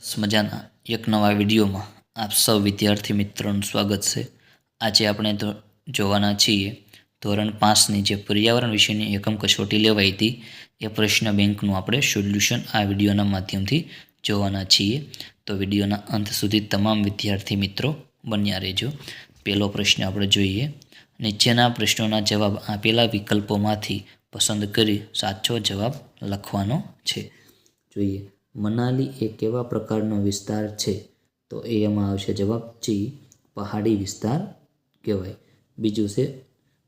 મજાના એક નવા વિડીયોમાં આપ સૌ વિદ્યાર્થી મિત્રોનું સ્વાગત છે। આજે આપણે તો જોવાના છીએ ધોરણ 5ની જે પર્યાવરણ વિષયની એકમ કસોટી લેવાઈ હતી એ પ્રશ્ન બેંકનું આપણે સોલ્યુશન આ વિડીયોના માધ્યમથી જોવાના છીએ। તો વિડીયોના અંત સુધી તમામ વિદ્યાર્થી મિત્રો બન્યા રહેજો। પહેલો પ્રશ્ન આપણે જોઈએ। નીચેના પ્રશ્નોના જવાબ આપેલા વિકલ્પોમાંથી પસંદ કરી સાચો જવાબ લખવાનો છે। જોઈએ, મનાલી એ કેવા પ્રકારનો વિસ્તાર છે? તો એમાં આવશે જવાબ સી, પહાડી વિસ્તાર કહેવાય। બીજું છે,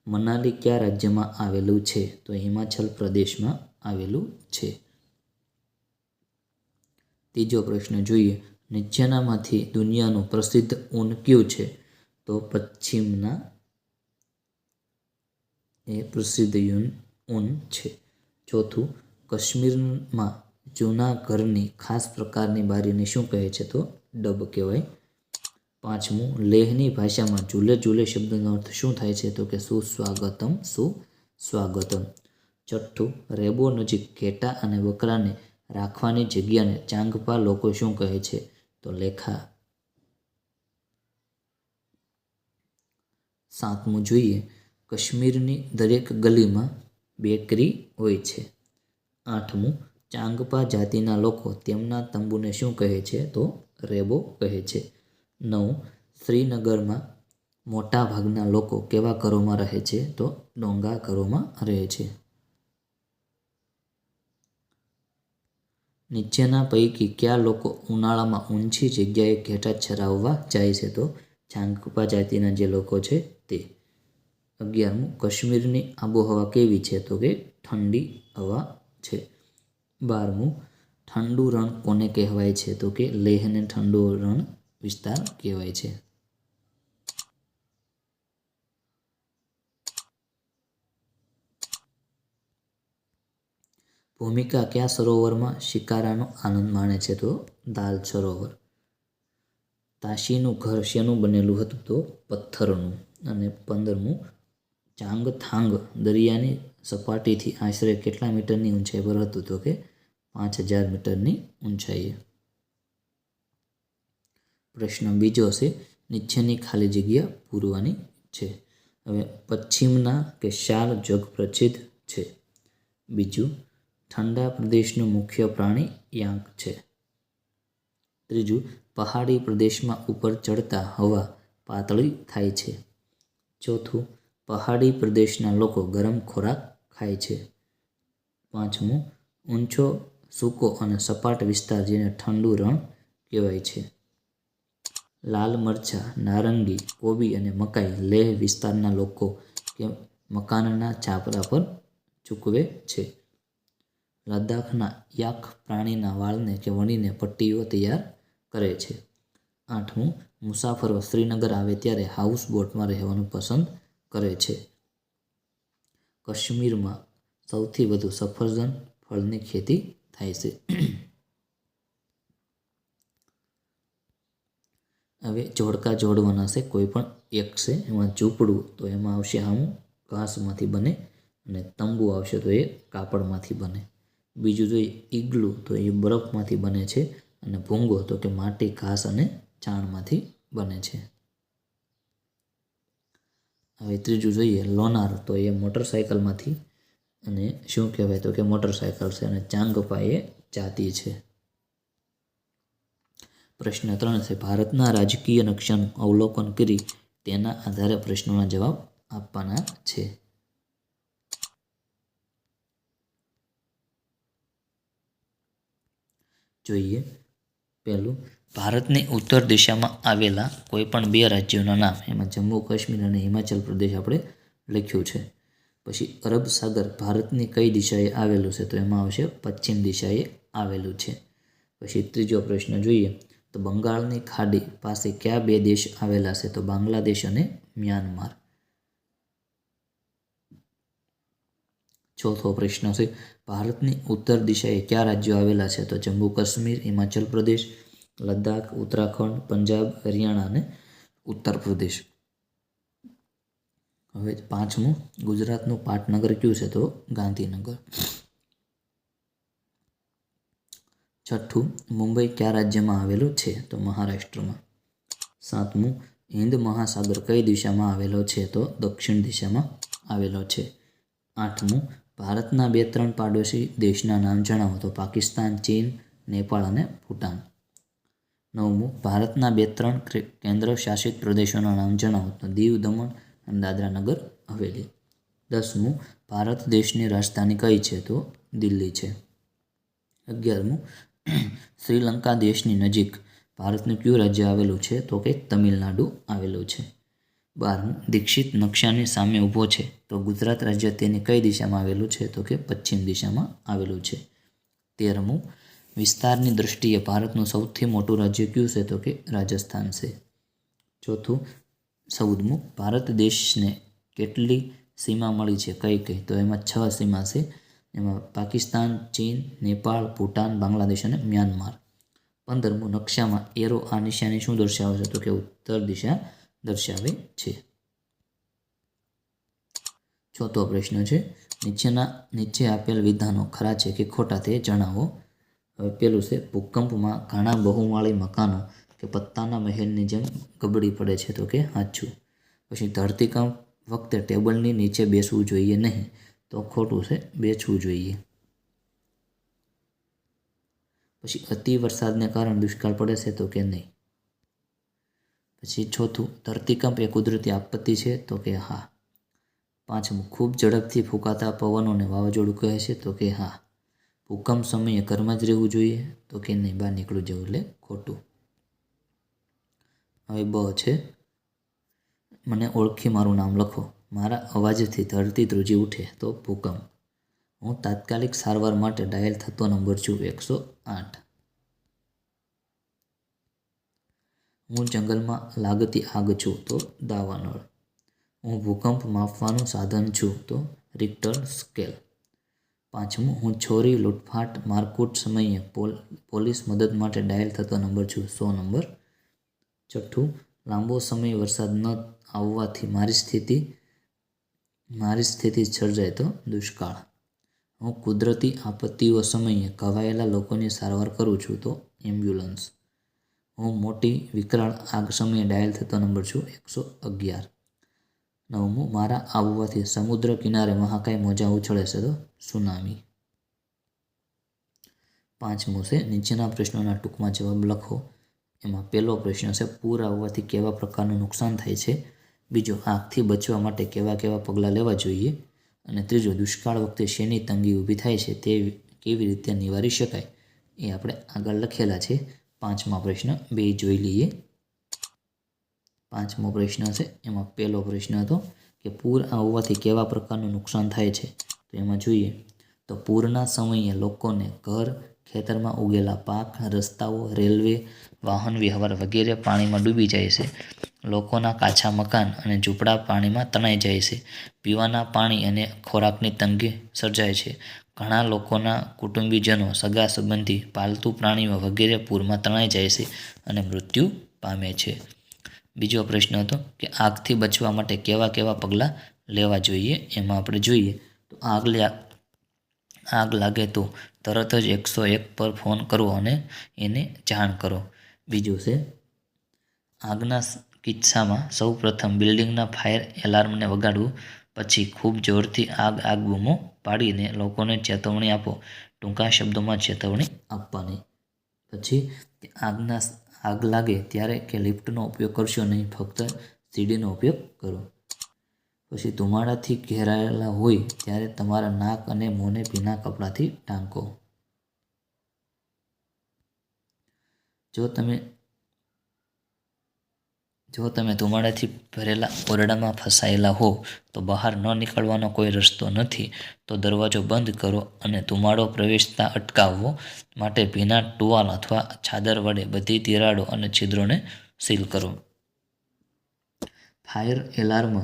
મનાલી કયા રાજ્યમાં આવેલું છે? તો હિમાચલ પ્રદેશમાં આવેલું છે। ત્રીજો પ્રશ્ન જોઈએ, નીચેનામાંથી દુનિયાનું પ્રસિદ્ધ ઊન કયું છે? તો પશ્ચિમના એ પ્રસિદ્ધ ઊન છે। ચોથું, કાશ્મીરમાં જૂના ઘરની ખાસ પ્રકારની બારીને શું કહે છે? તો ડબ કહેવાય। પાંચમું, લેહની ભાષામાં ઝૂલે ઝૂલે શબ્દનો અર્થ શું થાય છે? તો કે સુસ્વાગતમ, સુસ્વાગતમ। છઠ્ઠું, રેબો નજીક ઘેટા અને બકરાને રાખવાની જગ્યાને ચાંગપા લોકો શું કહે છે? તો લેખા। સાતમું જોઈએ, કાશ્મીરની દરેક ગલીમાં બેકરી હોય છે। આઠમું, ચાંગપા જાતિના લોકો તેમના તંબુને શું કહે છે? તો રેબો કહે છે। 9, શ્રીનગરમાં મોટા ભાગના લોકો કેવા ઘરોમાં રહે છે? તો ડોંગા ઘરોમાં રહે છે। નીચેના પૈકી કયા લોકો ઉનાળામાં ઊંચી જગ્યાએ ઘેટા ચરાવવા જાય છે? તો ચાંગપા જાતિના જે લોકો છે તે। 11મું, કાશ્મીરની આબોહવા કેવી છે? તો કે ઠંડી હવા છે। 12મું, ઠંડુ રણ કોને કહેવાય છે? તો કે લેહને ઠંડુ રણ વિસ્તાર કહેવાય છે। ભૂમિકા કયા સરોવરમાં શિકારાનો આનંદ માણે છે? તો દાલ સરોવર। તાશીનું ઘર શેનું બનેલું હતું? તો પથ્થરનું। અને 15મું, ચાંગથાંગ દરિયાની સપાટીથી આશરે કેટલા મીટરની ઊંચાઈ પર હતું? તો કે 5000 મીટરની ઊંચાઈએ। પ્રશ્ન બીજો છે, નીચેની ખાલી જગ્યા પૂરવાની છે। હવે, પશ્ચિમના કે શાલ જગ પ્રસિદ્ધ છે? બીજું, ઠંડા પ્રદેશનું મુખ્ય પ્રાણી યાક છે। ત્રીજું, પહાડી પ્રદેશમાં ઉપર ચડતા હવા પાતળી થાય છે। ચોથું, પહાડી પ્રદેશના લોકો ગરમ ખોરાક ખાય છે। પાંચમું, ઊંચો, સૂકો અને સપાટ વિસ્તાર જેને ઠંડુ રણ કહેવાય છે। લાલ મરચાં, નારંગી, કોબી અને મકાઈ લેહ વિસ્તારના લોકો કે મકાનના છાપરા પર સૂકવે છે। લદ્દાખના યાક પ્રાણીના વાળને કે વણીને પટ્ટીઓ તૈયાર કરે છે। આઠમું, મુસાફરો શ્રીનગર આવે ત્યારે હાઉસ બોટમાં રહેવાનું પસંદ કરે છે। કાશ્મીરમાં સૌથી વધુ સફરજન ફળની ખેતી થાય છે। હવે જોડકા જોડવાના છે, કોઈ પણ એક છે। એમાં ઝૂંપડું તો એમાં આવશે આવું ઘાસમાંથી બને, અને તંબુ આવશે તો એ કાપડમાંથી બને। બીજું જોઈએ ઈગલું તો એ બરફમાંથી બને છે, અને ભૂંગો તો કે માટી, ઘાસ અને છાણમાંથી બને છે। હવે ત્રીજું જોઈએ લોનાર તો એ મોટરસાયકલમાંથી, અને શું કહેવાય? તો કે મોટરસાયકલ છે, અને ચાંગપા એ જાતિ છે। પ્રશ્ન 3 છે, ભારતના રાજકીય નકશાનું અવલોકન કરી તેના આધારે પ્રશ્નોના જવાબ આપવાના છે। જોઈએ, પહેલું, ભારતની ઉત્તર દિશામાં આવેલા કોઈ પણ બે રાજ્યોના નામ, એમાં જમ્મુ કાશ્મીર અને હિમાચલ પ્રદેશ આપણે લખ્યું છે। પછી અરબ સાગર ભારતની કઈ દિશાએ આવેલું છે? તો એમાં આવશે પશ્ચિમ દિશાએ આવેલું છે। પછી ત્રીજો પ્રશ્ન જોઈએ, તો બંગાળની ખાડી પાસે કયા બે દેશ આવેલા છે? તો બાંગ્લાદેશ અને મ્યાનમાર। ચોથો પ્રશ્ન છે, ભારતની ઉત્તર દિશાએ કયા રાજ્યો આવેલા છે? તો જમ્મુ કાશ્મીર, હિમાચલ પ્રદેશ, લદ્દાખ, ઉત્તરાખંડ, પંજાબ, હરિયાણા અને ઉત્તર પ્રદેશ। હવે પાંચમું, ગુજરાતનું પાટનગર કયું છે? તો ગાંધીનગર। છઠ્ઠું, મુંબઈ કયા રાજ્યમાં આવેલું છે? તો મહારાષ્ટ્રમાં. સાતમું, હિન્દ મહાસાગર કઈ દિશામાં આવેલો છે? તો દક્ષિણ દિશામાં આવેલો છે. આઠમું, ભારતના 2-3 પાડોશી દેશના નામ જણાવો. તો પાકિસ્તાન, ચીન, નેપાળ અને ભૂટાન. નવમું, ભારતના 2-3 કેન્દ્ર શાસિત પ્રદેશોના નામ જણાવો. તો દીવ, દમણ અને દાદરા નગર હવેલી. 10મું, ભારત દેશની રાજધાની કઈ છે? તો દિલ્હી છે. 11મું, શ્રીલંકા દેશની નજીક ભારતનું કયું રાજ્ય આવેલું છે? તો કે તમિલનાડુ આવેલું છે. 12મું, દીક્ષિત નકશાની સામે ઊભો છે તો ગુજરાત રાજ્ય તેની કઈ દિશામાં આવેલું છે? તો કે પશ્ચિમ દિશામાં આવેલું છે. 13મું, વિસ્તારની દૃષ્ટિએ ભારતનું સૌથી મોટું રાજ્ય કયું છે? તો કે રાજસ્થાન છે. ચોથું, 14મું, ભારત દેશને કેટલી સીમા મળી છે? કઈ કઈ? તો એમાં 6 સીમા છે. એમાં પાકિસ્તાન, ચીન, નેપાળ, ભૂટાન, બાંગ્લાદેશ અને મ્યાનમાર. 15મું, નકશામાં એરો આ નિશાની શું દર્શાવે છે? તો કે ઉત્તર દિશા દર્શાવે છે. ચોથો પ્રશ્ન છે, નીચે આપેલ વિધાનો ખરા છે કે ખોટા તે જણાવો. હવે પેલું છે, ભૂકંપમાં ઘણા બહુમાળી મકાનો કે પત્તાના મહેલની જેમ ગબડી પડે છે. તો કે સાચું. પછી ધરતીકંપ વખતે ટેબલની નીચે બેસવું જોઈએ નહીં. તો ખોટું છે, બેસવું જોઈએ. પછી અતિ વરસાદને કારણે દુષ્કાળ પડે છે. તો કે નહીં. પછી ચોથું, ધરતીકંપ એ કુદરતી આપત્તિ છે. તો કે હા. 5મું, ખૂબ ઝડપથી ફૂંકાતા પવનોને વાવાઝોડું કહે છે. તો કે હા. ભૂકંપ સમયે ઘરમાં જ રહેવું જોઈએ. તો કે નહીં, બહાર નીકળવું જવું, એટલે ખોટું. હવે બ છે, મને ઓળખી મારું નામ લખો. મારા અવાજથી ધરતી ધ્રુજી ઉઠે તો ભૂકંપ. હું તાત્કાલિક સારવાર માટે ડાયલ થતો નંબર છું 108. હું જંગલમાં લાગતી આગ છું. તો દાવાનળ. હું ભૂકંપ માપવાનું સાધન છું. તો રિક્ટર સ્કેલ. 5મું, હું ચોરી, લૂંટફાટ, મારકૂટ સમયે પોલીસ મદદ માટે ડાયલ થતો નંબર છું 100 નંબર. 6થું, લાંબો સમય વરસાદ ન આવવાથી મારી સ્થિતિ સર્જાય તો દુષ્કાળ. હું કુદરતી આપત્તિઓ સમયે ઘવાયેલા લોકોની સારવાર કરું છું. તો એમ્બ્યુલન્સ. હું મોટી વિકરાળ આગ સમયે ડાયલ થતો નંબર છું 111. 9મું, મારા આવવાથી સમુદ્ર કિનારે મહાકાય મોજા ઉછળે છે. તો સુનામી. 5મું છે, નીચેના પ્રશ્નોના ટૂંકમાં જવાબ લખો. એમાં પહેલો પ્રશ્ન છે, પૂર આવવાથી કેવા પ્રકારનું નુકસાન થાય છે? બીજો, આગથી બચવા માટે કેવા કેવા પગલાં લેવા જોઈએ? અને ત્રીજો, દુષ્કાળ વખતે શેની તંગી ઊભી થાય છે તે કેવી રીતે નિવારી શકાય? એ આપણે આગળ લખેલા છે. 5મા પ્રશ્ન 2 જોઈ લઈએ. 5મો પ્રશ્ન છે, એમાં પહેલો પ્રશ્ન હતો કે પૂર આવવાથી કેવા પ્રકારનું નુકસાન થાય છે? તો એમાં જોઈએ તો પૂરના સમયે લોકોને ઘર, ખેતરમાં ઉગેલા પાક, રસ્તાઓ, રેલવે, વાહન વ્યવહાર વગેરે પાણીમાં ડૂબી જાય છે. લોકોના કાચા મકાન અને ઝૂંપડા પાણીમાં તણાઈ જાય છે. પીવાના પાણી અને ખોરાકની તંગી સર્જાય છે. ઘણા લોકોના કુટુંબીજનો, સગા સંબંધી, પાલતુ પ્રાણીઓ વગેરે પૂરમાં તણાઈ જાય છે અને મૃત્યુ પામે છે. બીજો પ્રશ્ન હતો કે આગથી બચવા માટે કેવા કેવા પગલાં લેવા જોઈએ? એમાં આપણે જોઈએ તો આગ લાગે તો તરત જ 101 પર ફોન કરો અને એને જાણ કરો. બીજું છે, આગના કિસ્સામાં સૌ પ્રથમ બિલ્ડિંગના ફાયર એલાર્મને વગાડવું. પછી ખૂબ જોરથી આગ બૂમો પાડીને લોકોને ચેતવણી આપો. ટૂંકા શબ્દોમાં ચેતવણી આપવાની. પછી આગ લાગે ત્યારે કે લિફ્ટનો ઉપયોગ કરશો નહીં, ફક્ત સીડીનો ઉપયોગ કરો. પછી ધુમાડાથી ઘેરાયેલા હોય ત્યારે તમારા નાક અને મોંને ભીના કપડાથી ઢાંકો. જો તમે ધુમાડાથી ભરેલા ઓરડામાં ફસાયેલા હો તો બહાર ન નીકળવાનો કોઈ રસ્તો નથી તો દરવાજો બંધ કરો અને ધુમાડો પ્રવેશતા અટકાવવો માટે ભીના ટુવાલ અથવા ચાદર વડે બધી તિરાડો અને છિદ્રોને સીલ કરો. ફાયર એલાર્મ,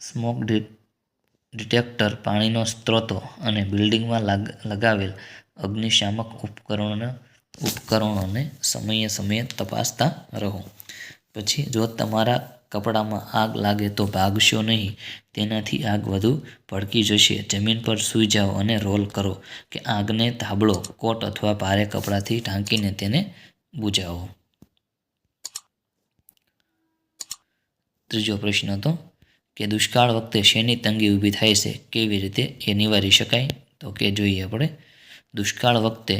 સ્મોક ડિટેક્ટર, પાણીનો સ્ત્રોત અને બિલ્ડિંગમાં લગાવેલ અગ્નિશામક ઉપકરણોને સમયે તપાસતા રહો. પછી જો તમારા કપડામાં આગ લાગે તો ભાગશો નહીં, તેનાથી આગ વધુ ભડકી જશે. જમીન પર સૂઈ જાઓ અને રોલ કરો કે આગને ધાબળો, કોટ અથવા ભારે કપડાથી ઢાંકીને તેને બુઝાવો. ત્રીજો પ્રશ્ન હતો કે દુષ્કાળ વખતે શેની તંગી ઊભી થાય છે, કેવી રીતે એ નિવારી શકાય? તો કે જોઈએ આપણે, દુષ્કાળ વખતે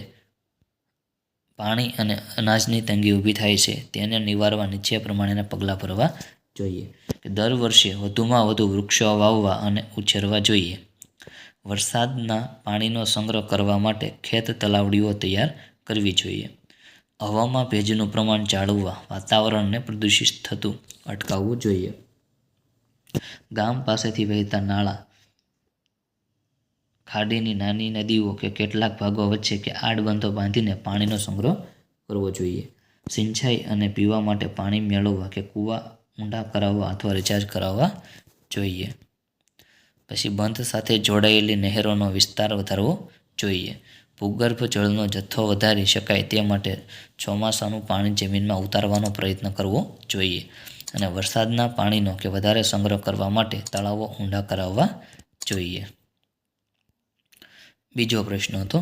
પાણી અને અનાજની તંગી ઊભી થાય છે. તેને નિવારવા નીચે પ્રમાણેના પગલાં ભરવા જોઈએ. કે દર વર્ષે વધુમાં વધુ વૃક્ષો વાવવા અને ઉછેરવા જોઈએ. વરસાદના પાણીનો સંગ્રહ કરવા માટે ખેત તલાવડીઓ તૈયાર કરવી જોઈએ. હવામાં ભેજનું પ્રમાણ જાળવવા, વાતાવરણને પ્રદૂષિત થતું અટકાવવું જોઈએ. ગામ પાસેથી વહેતા નાળા, ખાડીની નાની નદીઓ કે કેટલાક ભાગો વચ્ચે કે આડબંધો બાંધીને પાણીનો સંગ્રહ કરવો જોઈએ. સિંચાઈ અને પીવા માટે પાણી મેળવવા કે કૂવા ઊંડા કરાવવા અથવા રિચાર્જ કરાવવા જોઈએ. પછી બંધ સાથે જોડાયેલી નહેરોનો વિસ્તાર વધારવો જોઈએ. ભૂગર્ભ જળનો જથ્થો વધારી શકાય તે માટે ચોમાસાનું પાણી જમીનમાં ઉતારવાનો પ્રયત્ન કરવો જોઈએ. અને વરસાદના પાણીનો કે વધારે સંગ્રહ કરવા માટે તળાવો ઊંડા કરાવવા જોઈએ. બીજો પ્રશ્ન હતો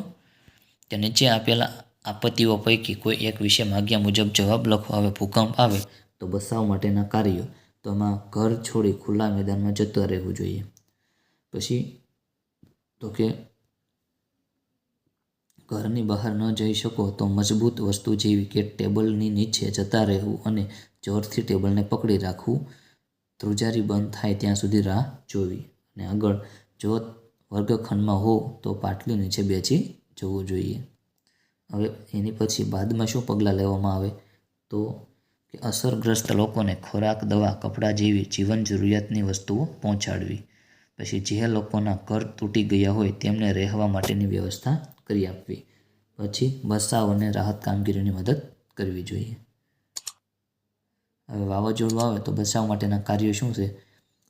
કે નીચે આપેલા આપત્તિઓ પૈકી કોઈ એક વિશે માગ્યા મુજબ જવાબ લખો. હવે ભૂકંપ આવે તો બચાવ માટેના કાર્યો, તો એમાં ઘર છોડી ખુલ્લા મેદાનમાં જતું રહેવું જોઈએ. પછી તો કે ઘરની બહાર ન જઈ શકો તો મજબૂત વસ્તુ જેવી કે ટેબલની નીચે જતા રહેવું અને જોરથી ટેબલને પકડી રાખવું. ધ્રુજારી બંધ થાય ત્યાં સુધી રાહ જોવી. અને આગળ, જો વર્ગખંડમાં હો તો પાટલી નીચે બેસી જવું જોઈએ. હવે એની પછી બાદમાં શું પગલાં લેવામાં આવે, તો કે અસરગ્રસ્ત લોકોને ખોરાક, દવા, કપડાં જેવી જીવન જરૂરિયાતની વસ્તુઓ પહોંચાડવી. પછી જે લોકોના ઘર તૂટી ગયા હોય તેમને રહેવા માટેની વ્યવસ્થા કરી આપવી. પછી બચાવ અને રાહત કામગીરીની મદદ કરવી જોઈએ. હવે વાવાઝોડું આવે તો બચાવ માટેના કાર્યો શું છે,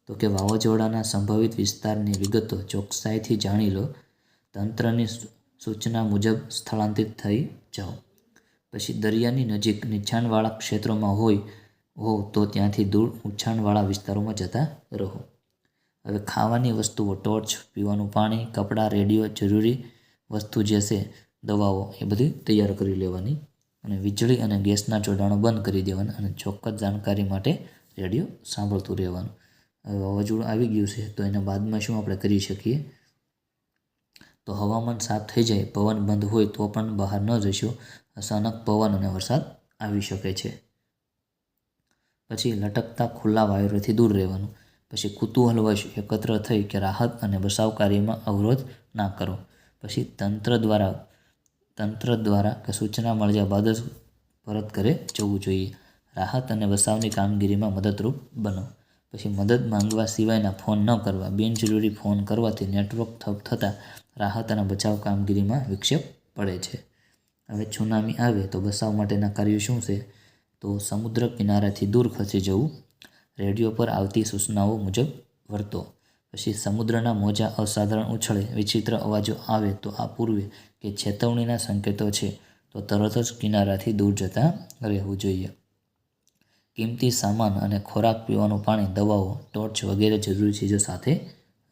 તો કે વાવાઝોડાના સંભવિત વિસ્તારની વિગતો ચોકસાઈથી જાણી લો. તંત્રની સૂચના મુજબ સ્થળાંતરિત થઈ જાઓ. પછી દરિયાની નજીક નીચાણવાળા ક્ષેત્રોમાં હો તો ત્યાંથી દૂર ઊંચાણવાળા વિસ્તારોમાં જતા રહો. હવે ખાવાની વસ્તુઓ, ટોર્ચ, પીવાનું પાણી, કપડાં, રેડિયો, જરૂરી વસ્તુ જે છે દવાઓ, એ બધી તૈયાર કરી લેવાની. અને વીજળી અને ગેસના જોડાણો બંધ કરી દેવાના અને ચોક્કસ જાણકારી માટે રેડિયો સાંભળતું રહેવાનું. હવે વાવાઝોડું આવી ગયું છે તો એના બાદમાં શું આપણે કરી શકીએ, તો હવામાન સાફ થઈ જાય, પવન બંધ હોય તો પણ બહાર ન જશો. અચાનક પવન અને વરસાદ આવી શકે છે. પછી લટકતા ખુલ્લા વાયરોથી દૂર રહેવાનું. પછી કુતૂહલવશ એકત્ર થઈ કે રાહત અને બચાવ કાર્યમાં અવરોધ ના કરો. પછી તંત્ર દ્વારા કે સૂચના મળ્યા બાદ જ પરત ઘરે જવું જોઈએ. રાહત અને બચાવની કામગીરીમાં મદદરૂપ બનો. પછી મદદ માંગવા સિવાયના ફોન ન કરવા. બિનજરૂરી ફોન કરવાથી નેટવર્ક ઠપ થતાં રાહત અને બચાવ કામગીરીમાં વિક્ષેપ પડે છે. હવે સુનામી આવે તો બચાવ માટેના કાર્યો શું છે, તો સમુદ્ર કિનારાથી દૂર ખસી જવું. રેડિયો પર આવતી સૂચનાઓ મુજબ વર્તો. પછી સમુદ્રના મોજા અસાધારણ ઉછળે, વિચિત્ર અવાજો આવે તો આ પૂર્વે કે ચેતવણીના સંકેતો છે, તો તરત જ કિનારાથી દૂર જતા રહેવું જોઈએ. કિંમતી સામાન અને ખોરાક, પીવાનું પાણી, દવાઓ, ટોર્ચ વગેરે જરૂરી ચીજો સાથે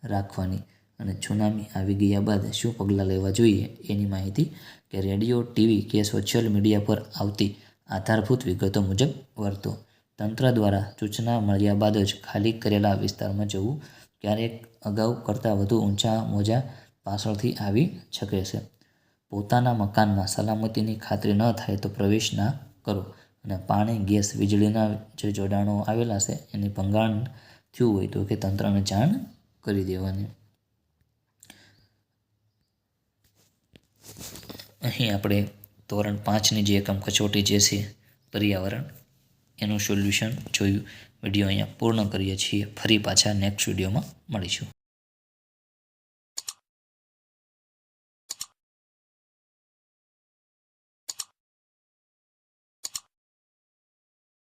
રાખવાની. અને સુનામી આવી ગયા બાદ શું પગલાં લેવા જોઈએ એની માહિતી, કે રેડિયો, ટીવી કે સોશિયલ મીડિયા પર આવતી આધારભૂત વિગતો મુજબ વર્તો. તંત્ર દ્વારા સૂચના મળ્યા બાદ જ ખાલી કરેલા વિસ્તારમાં જવું. ક્યારેક અગાઉ કરતાં વધુ ઊંચા મોજા પાછળથી આવી શકે છે. પોતાના મકાનમાં સલામતીની ખાતરી ન થાય તો પ્રવેશ ના કરો. અને પાણી, ગેસ, વીજળીના જે જોડાણો આવેલા છે એની ભંગાણ થયું હોય તો કે તંત્રને જાણ કરી દેવાની. અહીં આપણે ધોરણ 5ની જે એકમ કસોટી જે છે પર્યાવરણ, એનું સોલ્યુશન જોયું. વિડીયો અહીંયા પૂર્ણ કરીએ છીએ. ફરી પાછા નેક્સ્ટ વિડીયોમાં મળીશું.